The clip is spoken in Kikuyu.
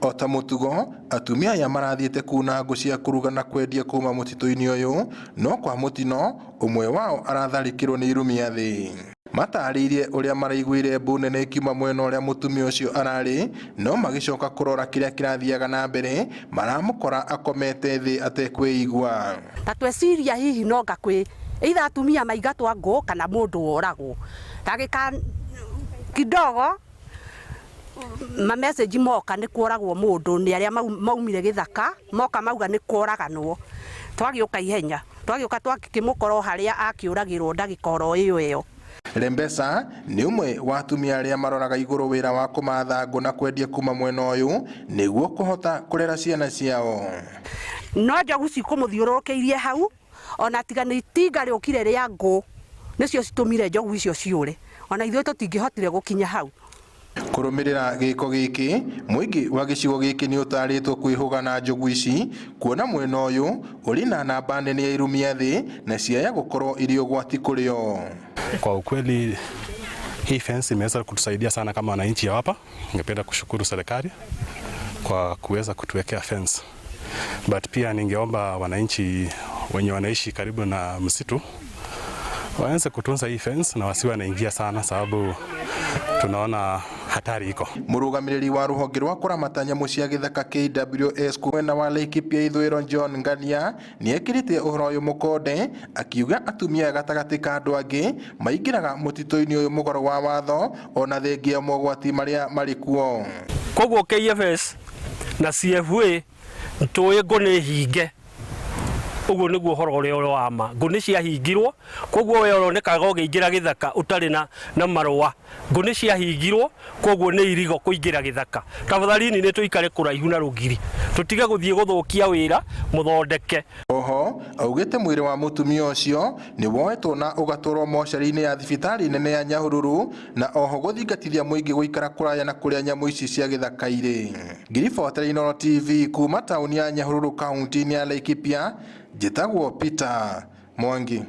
Ota mutugo atumia ya marathiete kuna ngũ cia kuruga na kwendia kuma mutito-ini uyu no kwa mutino umwe wao aratharikirwo ni irumia thi. Mataririe uria maraiguire mbu nene ikiuma mwena uria mutumia ucio arari no magicoka kurora kiria kirathiaga na mbere maramukora akomete thi atekweigua. Tatweciria hihi no ngakwi either atumia maigatwa ngũ kana mundu woragwo ndagika kidogo ma message moka ni kworagwo mundu ni aria maumire githaka moka mauga ni kworaganwo twagiuka ihenya twagiuka twakimukoro haria akiuragirwo ndagika oro iyo. Lembesa ni umwe wa atumia aria maroraga iguru wira wa kumatha ngũ na kwendia kuma mwena uyu niguo kuhota kurera ciana ciao. No njogu cikumuthiurukiirie hau ona tiga ni tinga riukire ria ngũ nicio citumire njogu icio ciure ona ithuĩ tutingihotire gukinya hau. Kurumirira giko giki muingi wa gicigo giki ni utaritwo kwihuga na njogu ici kuona mwena uyu uri na namba nene ya irumia thi na ciaya gukorwo iri ugwati kurio. Kwa ukweli hii fence imeweza kutusaidia sana kama wananchi hapa. Ningependa kushukuru serikali kwa kuweza kutuwekea fence. But pia ningeomba wananchi wenye wanaishi karibu na msitu waanze kutunza hii fence na wasiwe wanaingia sana sababu tunaona hatari iko. Murugamiriri wa ruhonge rwa kuramata nyamu cia githaka KWS mwena wa Laikipia ithwiro John Ngania ni ekirite uhoro uyu mukonde akiuga atumia gatagati ka andu angi maingiraga mutito-ini uyu mugoro wa watho ona thengia mogwati maria marikuo. Koguo KFS na CFA ntuye ngũ nĩ hinge uguo niguo horo uria wa ma ngũ nĩ ciahingirwo koguo we uronekaga ũgĩingĩra gĩthaka ũtarĩ na marũa ngũ nĩ ciahingirwo koguo nĩ irigo kũingĩra gĩthaka tafadhalini nĩ tũikare kũraihu na rũgiri tũtige gũthiĩ gũthũkia wĩra mũthondeke. Oho augite mwĩrĩ wa mutumia ucio ni woetwo na ugatwarwo mocarĩ-inĩ ya thibitari nene ya Nyahururu na oho gũthingatithia mũingĩ gũikara kũraya na kũrĩa nyamũ ici cia gĩthaka irĩ. Ngiribotere Inooro TV kuma taũni ya Nyahururu kaunti-inĩ ya Laikipia njĩtagwo Peter Mwangi.